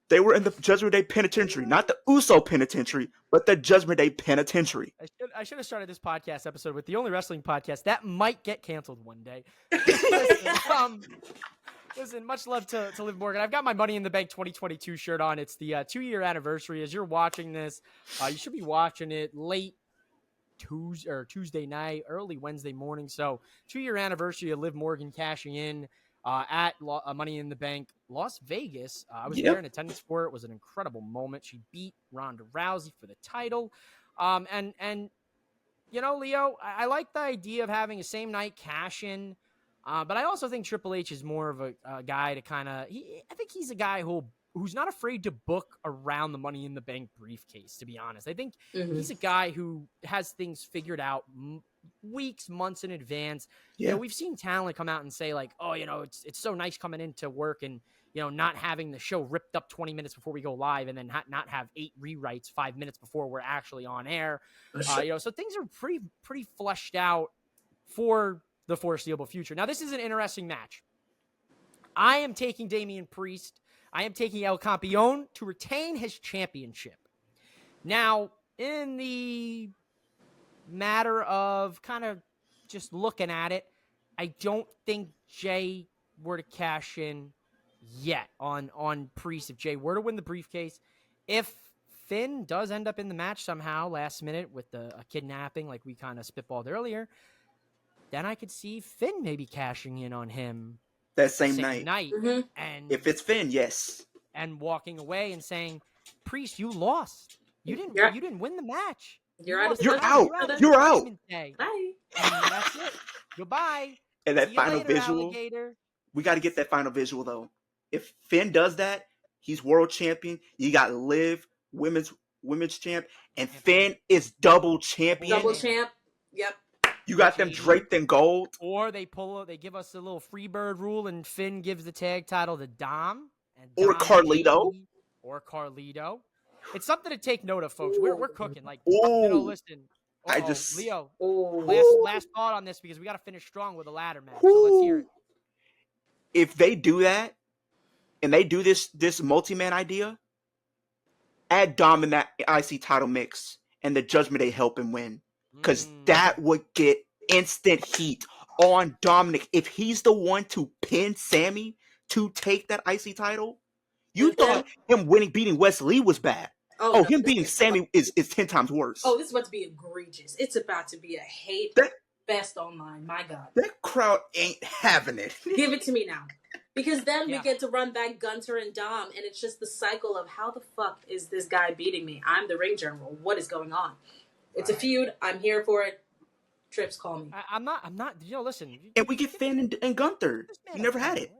They were in the Judgment Day Penitentiary, not the Uso Penitentiary, but the Judgment Day Penitentiary. I should have started this podcast episode with the only wrestling podcast that might get canceled one day. Listen, much love to Liv Morgan. I've got my Money in the Bank 2022 shirt on. It's the 2-year anniversary. As you're watching this, you should be watching it late Tuesday night, early Wednesday morning. So 2-year anniversary of Liv Morgan cashing in at Money in the Bank Las Vegas. I was there in attendance for it. It was an incredible moment. She beat Ronda Rousey for the title. And you know, Leo, I like the idea of having a same night cash in. But I also think Triple H is more of a guy to kind of, I think he's a guy who's not afraid to book around the Money in the Bank briefcase, to be honest. I think he's a guy who has things figured out weeks, months in advance. Yeah. You know, we've seen talent come out and say like, oh, you know, it's so nice coming into work and, you know, not having the show ripped up 20 minutes before we go live and then not have 8 rewrites 5 minutes before we're actually on air. You know, so things are pretty fleshed out for the foreseeable future. Now, this is an interesting match. I am taking Damian Priest. I am taking El Campeon to retain his championship. Now, in the matter of kind of just looking at it, I don't think Jey were to cash in yet on Priest. If Jey were to win the briefcase, if Finn does end up in the match somehow last minute with a kidnapping like we kind of spitballed earlier, then I could see Finn maybe cashing in on him that same night. Mm-hmm. And if it's Finn, yes. And walking away and saying, Priest, you lost. You didn't win the match. You're out. You're out. You're out. Bye. And that's it. Goodbye. And that final later, visual. alligator. We got to get that final visual though. If Finn does that, he's world champion. You got Liv, women's champ, and Finn is double champion. Double champ. Yep. You got them draped in gold. Or they give us a little free bird rule and Finn gives the tag title to Dom. Or Carlito. Or Carlito. it's something to take note of, folks. We're cooking. Like, listen. Leo, last thought on this because we got to finish strong with a ladder match. So let's hear it. If they do that and they do this multi-man idea, add Dom in that IC title mix and the Judgment Day help him win. Because that would get instant heat on Dominik. If he's the one to pin Sammy to take that IC title, you thought him beating Wes Lee was bad. No, him beating Sammy is 10 times worse. Oh, this is about to be egregious. It's about to be a hate fest online. My God. That crowd ain't having it. Give it to me now. Because then we get to run back Gunter and Dom, and it's just the cycle of how the fuck is this guy beating me? I'm the ring general. What is going on? It's a feud. I'm here for it. Trips, call me. I'm not. Listen. And we get Finn and Gunther. We never had it.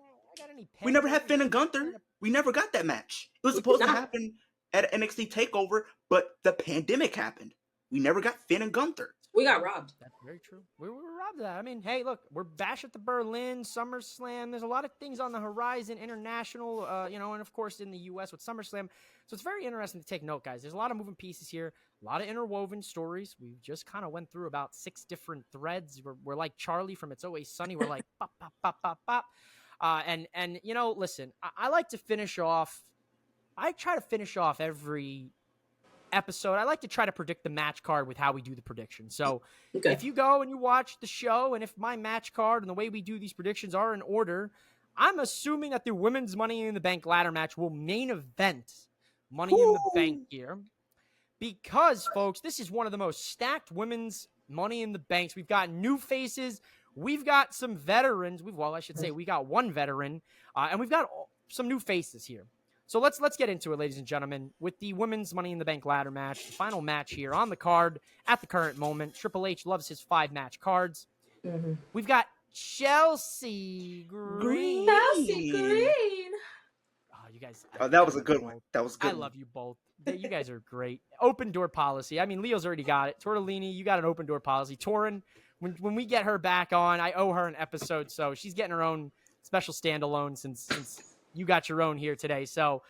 We never had Finn and Gunther. We never got that match. It was supposed to happen at NXT TakeOver, but the pandemic happened. We never got Finn and Gunther. We got robbed. That's very true. We were robbed of that. I mean, hey, look, we're Bash at the Berlin, SummerSlam. There's a lot of things on the horizon, international, and of course in the U.S. with SummerSlam. So it's very interesting to take note, guys. There's a lot of moving pieces here, a lot of interwoven stories. We just kind of went through about 6 different threads. We're like Charlie from It's Always Sunny. We're like, pop, pop, pop, pop, pop. And listen, I like to finish off. I try to finish off every episode. I like to try to predict the match card with how we do the prediction. So if you go and you watch the show, and if my match card and the way we do these predictions are in order, I'm assuming that the women's Money in the Bank ladder match will main event Money in the Bank here. Because, folks, this is one of the most stacked women's Money in the Banks. We've got new faces. We've got some veterans. We got one veteran. And we've got some new faces here. So let's get into it, ladies and gentlemen, with the women's Money in the Bank ladder match, the final match here on the card at the current moment. Triple H loves his 5-match cards. Mm-hmm. We've got Chelsea Green. Chelsea Green. Oh, you guys. That was a good one. That was good. I love you both. You guys are great. Open door policy. I mean, Leo's already got it. Tortellini, you got an open door policy. Torin, when we get her back on, I owe her an episode, so she's getting her own special standalone since you got your own here today. So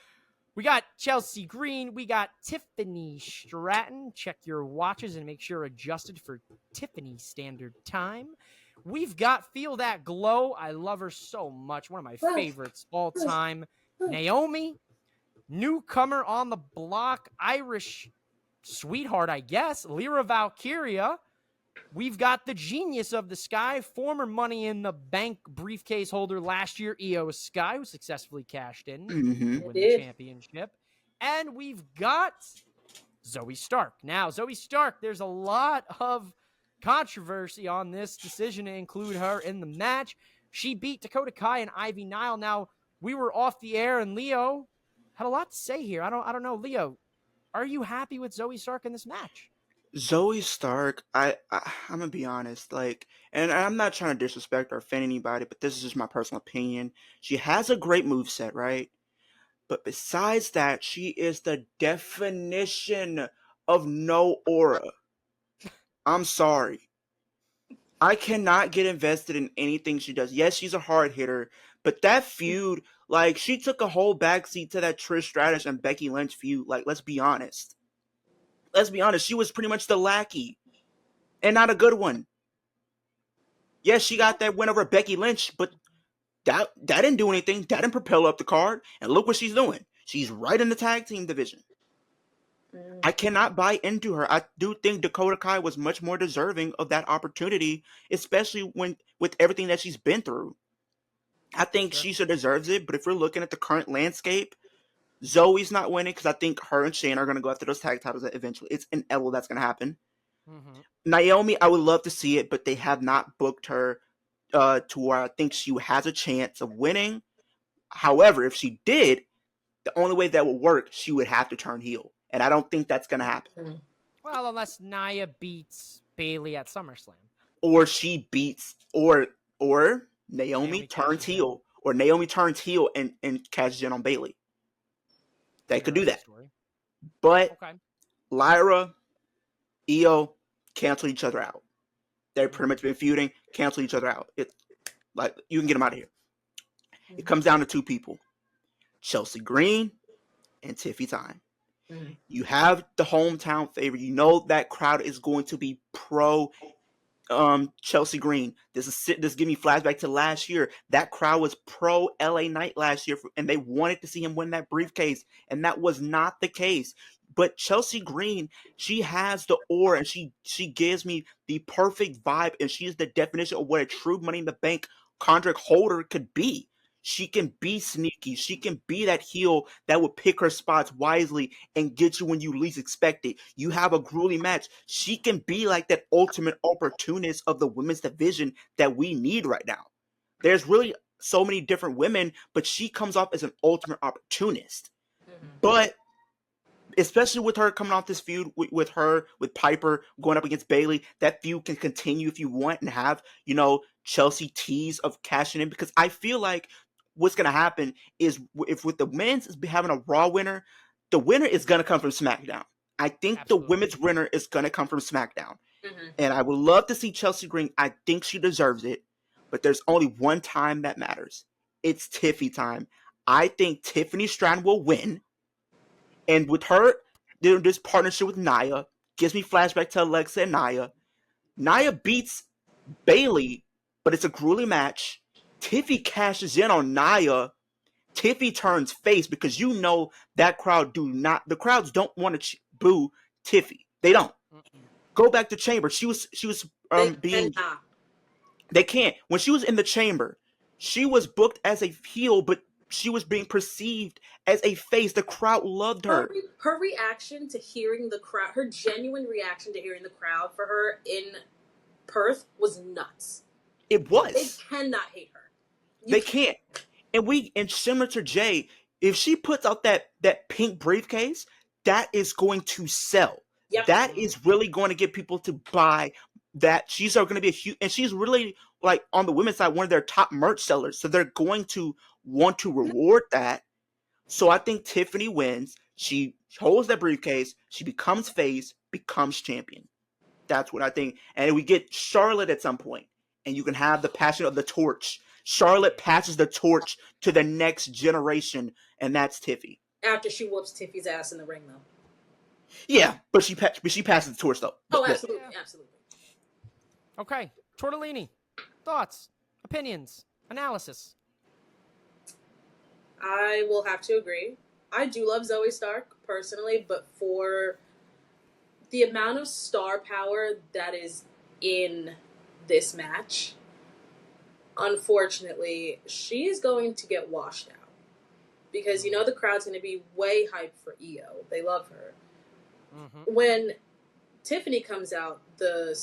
we got Chelsea Green. We got Tiffany Stratton. Check your watches and make sure adjusted for Tiffany Standard Time. We've got Feel That Glow. I love her so much. One of my favorites all time. Naomi. Newcomer on the block. Irish sweetheart, I guess. Lyra Valkyria. We've got the genius of the Sky, former Money in the Bank briefcase holder last year, Io Sky, who successfully cashed in with the championship. And we've got Zoe Stark. Now, Zoe Stark, there's a lot of controversy on this decision to include her in the match. She beat Dakota Kai and Ivy Nile. Now, we were off the air, and Leo had a lot to say here. I don't know. Leo, are you happy with Zoe Stark in this match? Zoe Stark, I'm gonna be honest, and I'm not trying to disrespect or offend anybody, but this is just my personal opinion. She has a great moveset, right? But besides that, she is the definition of no aura. I'm sorry. I cannot get invested in anything she does. Yes, she's a hard hitter, but that feud, she took a whole backseat to that Trish Stratus and Becky Lynch feud. Let's be honest. She was pretty much the lackey, and not a good one. Yes, she got that win over Becky Lynch, but that didn't do anything. That didn't propel up the card, and look what she's doing. She's right in the tag team division. I cannot buy into her. I do think Dakota Kai was much more deserving of that opportunity, especially with everything that she's been through. I think she should deserves it, but if we're looking at the current landscape, Zoe's not winning because I think her and Shane are going to go after those tag titles eventually. It's inevitable that's going to happen. Mm-hmm. Naomi, I would love to see it, but they have not booked her to where I think she has a chance of winning. However, if she did, the only way that would work, she would have to turn heel. And I don't think that's going to happen. Well, unless Nia beats Bayley at SummerSlam. Or she beats, or Naomi turns heel. Or Naomi turns heel and cashes in on Bayley. They could do that. But Lyra, Io cancel each other out. They've pretty much been feuding, cancel each other out. It's you can get them out of here. It comes down to 2 people. Chelsea Green and Tiffy Time. Mhm. You have the hometown favorite. You know that crowd is going to be pro Chelsea Green. This give me flashback to last year. That crowd was pro LA Knight last year, and they wanted to see him win that briefcase, and that was not the case. But Chelsea Green, she has the aura, and she gives me the perfect vibe, and she is the definition of what a true Money in the Bank contract holder could be. She can be sneaky. She can be that heel that would pick her spots wisely and get you when you least expect it. You have a grueling match. She can be like that ultimate opportunist of the women's division that we need right now. There's really so many different women, but she comes off as an ultimate opportunist. But especially with her coming off this feud with Piper going up against Bayley, that feud can continue if you want and have, Chelsea tease of cashing in, because I feel like what's going to happen is if with the men's having a Raw winner, the winner is going to come from SmackDown. I think Absolutely. The women's winner is going to come from SmackDown. Mm-hmm. And I would love to see Chelsea Green. I think she deserves it, but there's only one time that matters. It's Tiffy time. I think Tiffany Stratton will win. And with her, this partnership with Nia gives me flashback to Alexa and Nia. Nia beats Bayley, but it's a grueling match. Tiffy cashes in on Nia. Tiffy turns face because that the crowds don't want to boo Tiffy. They don't. Go back to Chamber. She was They can't. When she was in the Chamber, she was booked as a heel, but she was being perceived as a face. The crowd loved her. Her reaction to hearing the crowd, her genuine reaction to hearing the crowd for her in Perth was nuts. It was. They cannot hate her. They can't. And similar to Jey, if she puts out that pink briefcase, that is going to sell. Yep. That is really going to get people to buy that. She's going to be a huge, and she's really, like, on the women's side, one of their top merch sellers. So they're going to want to reward that. So I think Tiffany wins. She holds that briefcase. She becomes face, becomes champion. That's what I think. And we get Charlotte at some point, and you can have the passion of the torch. Charlotte passes the torch to the next generation, and that's Tiffy. After she whoops Tiffy's ass in the ring, though. Yeah, but she passes the torch, though. Oh, absolutely, absolutely. Okay, Tortellini, thoughts, opinions, analysis. I will have to agree. I do love Zoe Stark, personally, but for the amount of star power that is in this match, unfortunately, she is going to get washed out. Because the crowd's going to be way hyped for Io. They love her. Mm-hmm. When Tiffany comes out, the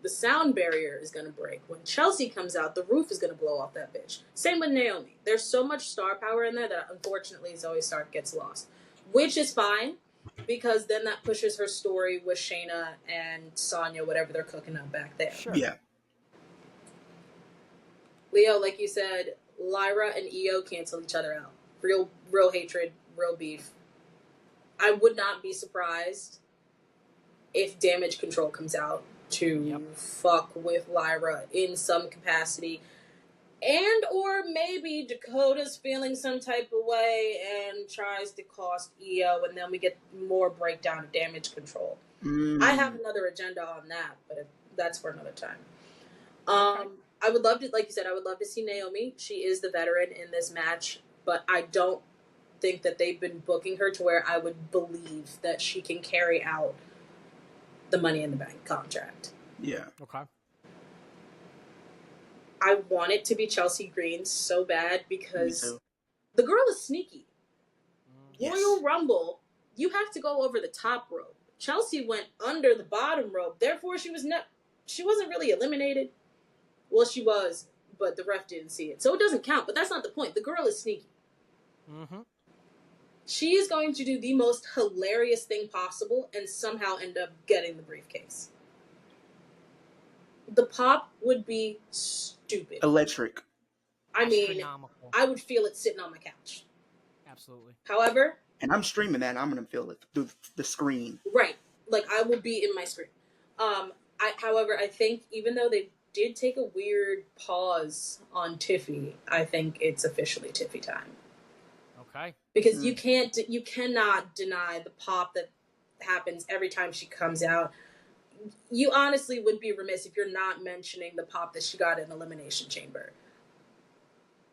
sound barrier is going to break. When Chelsea comes out, the roof is going to blow off that bitch. Same with Naomi. There's so much star power in there that unfortunately Zoe Stark gets lost. Which is fine, because then that pushes her story with Shayna and Sonya, whatever they're cooking up back there. Sure. Yeah. Leo, like you said, Lyra and Io cancel each other out. Real hatred, real beef. I would not be surprised if Damage Control comes out to fuck with Lyra in some capacity. And or maybe Dakota's feeling some type of way and tries to cost Io, and then we get more breakdown of Damage Control. I have another agenda on that, but that's for another time. I would love to, like you said, I would love to see Naomi. She is the veteran in this match, but I don't think that they've been booking her to where I would believe that she can carry out the Money in the Bank contract. Yeah. Okay. I want it to be Chelsea Green so bad because the girl is sneaky. Yes. Royal Rumble, you have to go over the top rope. Chelsea went under the bottom rope. Therefore, she wasn't really eliminated. Well, she was, but the ref didn't see it. So it doesn't count, but that's not the point. The girl is sneaky. Mm-hmm. She is going to do the most hilarious thing possible and somehow end up getting the briefcase. The pop would be stupid. Electric. I mean, I would feel it sitting on my couch. Absolutely. However... And I'm streaming that, and I'm going to feel it through the screen. Right. Like, I will be in my screen. However, I think even though they did take a weird pause on Tiffy, I think it's officially Tiffy time. Okay. Because you cannot deny the pop that happens every time she comes out. You honestly would be remiss if you're not mentioning the pop that she got in Elimination Chamber.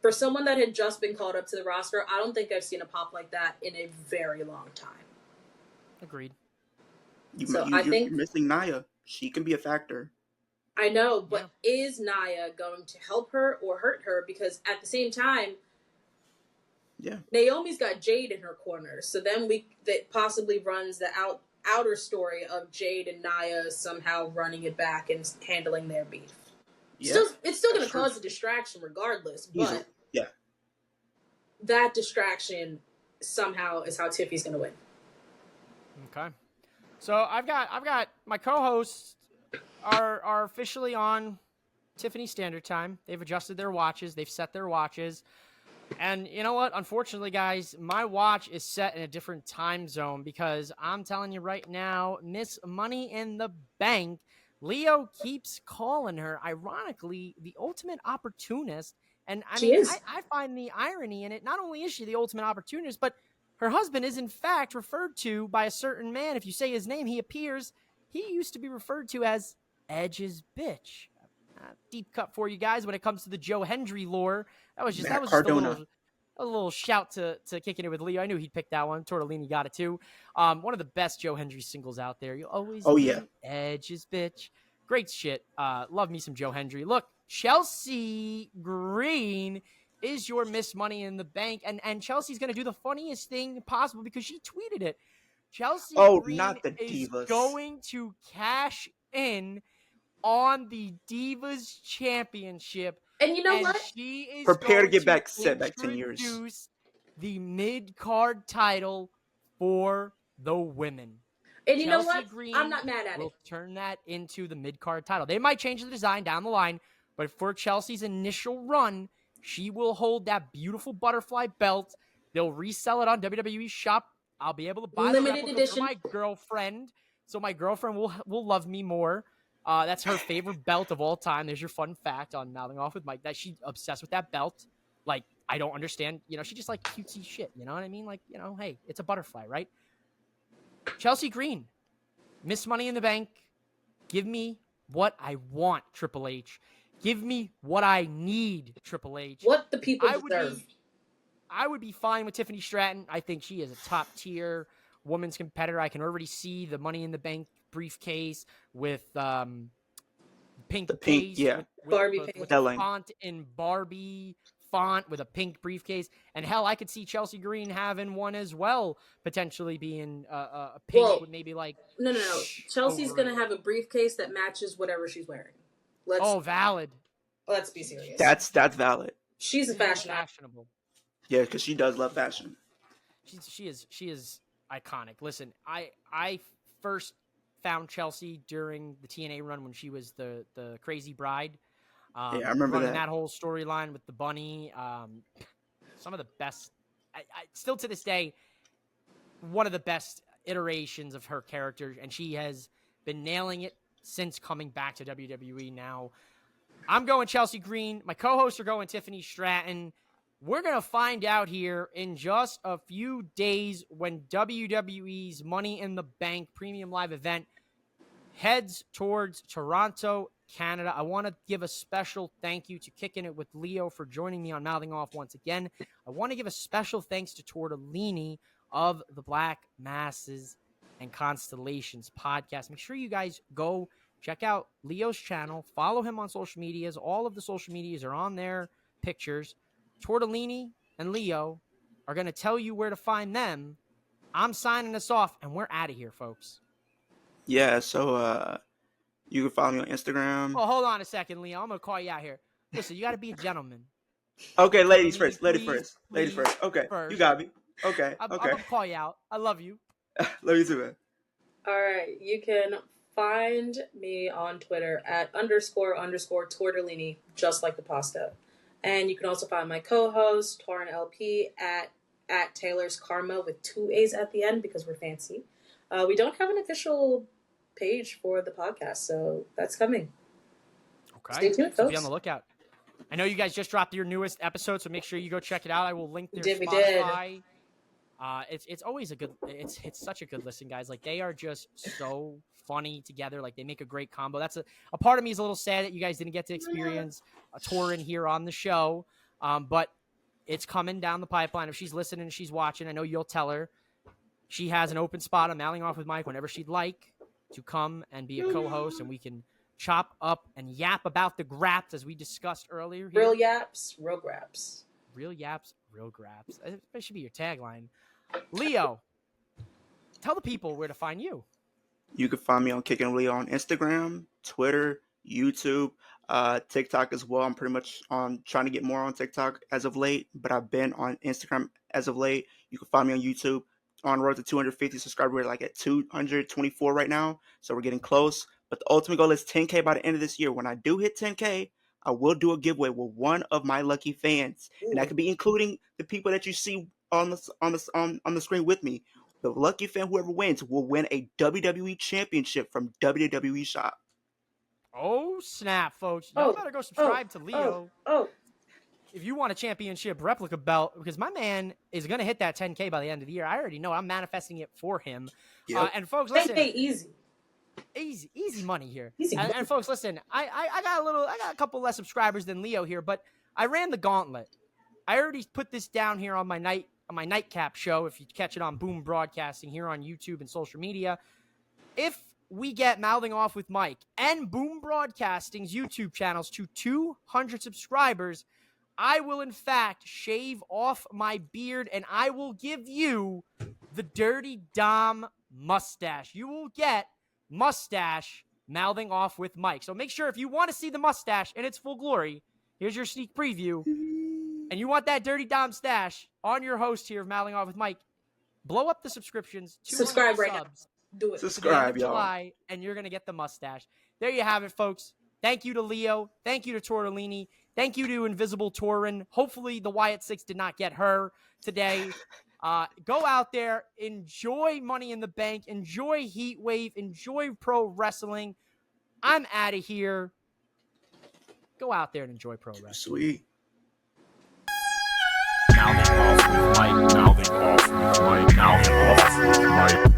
For someone that had just been called up to the roster, I don't think I've seen a pop like that in a very long time. Agreed. You're missing Nia. She can be a factor. I know, but is Nia going to help her or hurt her? Because at the same time, Naomi's got Jade in her corner. So then that possibly runs the outer story of Jade and Nia somehow running it back and handling their beef. Yeah, it's still going to cause a distraction regardless, but that distraction somehow is how Tiffy's going to win. Okay. So I've got my co-hosts are officially on Tiffany Standard Time. They've adjusted their watches. They've set their watches. And you know what? Unfortunately, guys, my watch is set in a different time zone because I'm telling you right now, Miss Money in the Bank, Leo keeps calling her, ironically, the ultimate opportunist. And I find the irony in it. Not only is she the ultimate opportunist, but her husband is in fact referred to by a certain man. If you say his name, he appears. He used to be referred to as Edge's bitch. Deep cut for you guys when it comes to the Joe Hendry lore. That was just a little shout to kicking it with Leo. I knew he'd pick that one. Tortellini got it too. One of the best Joe Hendry singles out there. You'll always be Edge's bitch. Great shit. Love me some Joe Hendry. Look, Chelsea Green is your Miss Money in the Bank, and Chelsea's going to do the funniest thing possible because she tweeted it. Chelsea Green is going to cash in on the Divas Championship. And you know what? She is prepare to get back 10 years. Introduce the mid-card title for the women. And you Chelsea know what? Green I'm not mad at will it. Turn that into the mid-card title. They might change the design down the line, but for Chelsea's initial run, she will hold that beautiful butterfly belt. They'll resell it on WWE Shop. I'll be able to buy limited the edition for my girlfriend, so my girlfriend will love me more. That's her favorite belt of all time. There's your fun fact on Mouthing Off with Mike. That she's obsessed with that belt. Like, I don't understand. You know, she just like cutesy shit. You know what I mean? Like, you know, hey, it's a butterfly, right? Chelsea Green, Miss Money in the Bank. Give me what I want, Triple H. Give me what I need, Triple H. What the people deserve. I would be fine with Tiffany Stratton. I think she is a top tier women's competitor. I can already see the Money in the Bank briefcase with pink case, with Barbie with the font in Barbie font with a pink briefcase. And hell, I could see Chelsea Green having one as well, potentially being a pink with maybe like no. Chelsea's gonna have a briefcase that matches whatever she's wearing. Valid. Let's be serious. That's valid. She's a fashionable. Yeah, because she does love fashion. She is iconic. Listen, I first found Chelsea during the TNA run when she was the crazy bride. I remember that whole storyline with the bunny. Some of the best, I still to this day, one of the best iterations of her character, and she has been nailing it since coming back to WWE. Now, I'm going Chelsea Green. My co-hosts are going Tiffany Stratton. We're going to find out here in just a few days when WWE's Money in the Bank Premium Live event heads towards Toronto, Canada. I want to give a special thank you to Kicking It with Leo for joining me on Mouthing Off once again. I want to give a special thanks to Tortellini of the Black Masses and Constellations podcast. Make sure you guys go check out Leo's channel. Follow him on social medias. All of the social medias are on their pictures. Tortellini and Leo are going to tell you where to find them. I'm signing us off, and we're out of here, folks. Yeah, so you can follow me on Instagram. Oh, hold on a second, Leo. I'm going to call you out here. Listen, you got to be a gentleman. Okay, ladies first. Ladies first. Okay, you got me. Okay, I'm going to call you out. I love you. Love you too, man. All right, you can find me on Twitter at __Tortellini, just like the pasta. And you can also find my co-host, Torin LP, at Taylor's Karma with 2 A's at the end because we're fancy. We don't have an official page for the podcast, so that's coming. Okay. Stay tuned, so folks. Be on the lookout. I know you guys just dropped your newest episode, so make sure you go check it out. I will link their We did. Spotify It's always it's such a good listen, guys. Like, they are just so funny together. Like, they make a great combo. That's a part of me is a little sad that you guys didn't get to experience a Torrin here on the show. But it's coming down the pipeline. If she's listening and she's watching, I know you'll tell her she has an open spot on Mouthing Off with Mike whenever she'd like to come and be a co-host, and we can chop up and yap about the graps as we discussed earlier here. Real yaps, real graps. Real yaps, real graps. That should be your tagline. Leo, tell the people where to find you. You can find me on Kicking Leo on Instagram, Twitter, YouTube, TikTok as well. I'm pretty much trying to get more on TikTok as of late, but I've been on Instagram as of late. You can find me on YouTube. On road to 250 subscribers. We're like at 224 right now, so we're getting close. But the ultimate goal is 10K by the end of this year. When I do hit 10K, I will do a giveaway with one of my lucky fans, and that could be including the people that you see on the screen with me. The lucky fan, whoever wins, will win a WWE Championship from WWE Shop. Oh snap, folks! Y'all better go subscribe to Leo. If you want a championship replica belt, because my man is going to hit that 10K by the end of the year. I already know. I'm manifesting it for him. Yep. And folks, listen. Easy money here. And folks, listen. I got a couple less subscribers than Leo here, but I ran the gauntlet. I already put this down here on my nightcap show. If you catch it on Boom Broadcasting here on YouTube and social media, if we get Mouthing Off with Mike and Boom Broadcasting's YouTube channels to 200 subscribers, I will, in fact, shave off my beard, and I will give you the Dirty Dom mustache. You will get mustache Mouthing Off with Mike. So make sure, if you want to see the mustache in its full glory, here's your sneak preview, and you want that Dirty Dom stash on your host here of Mouthing Off with Mike, blow up the subscriptions. Subscribe right now. Do it. Subscribe, y'all. July, and you're going to get the mustache. There you have it, folks. Thank you to Leo. Thank you to Tortellini. Thank you to Invisible Torrin. Hopefully the Wyatt 6 did not get her today. Go out there. Enjoy Money in the Bank. Enjoy Heat Wave. Enjoy pro wrestling. I'm out of here. Go out there and enjoy pro wrestling. Sweet. Mouthing Off with Mike. Mouthing Off with Mike. Mouthing Off with Mike.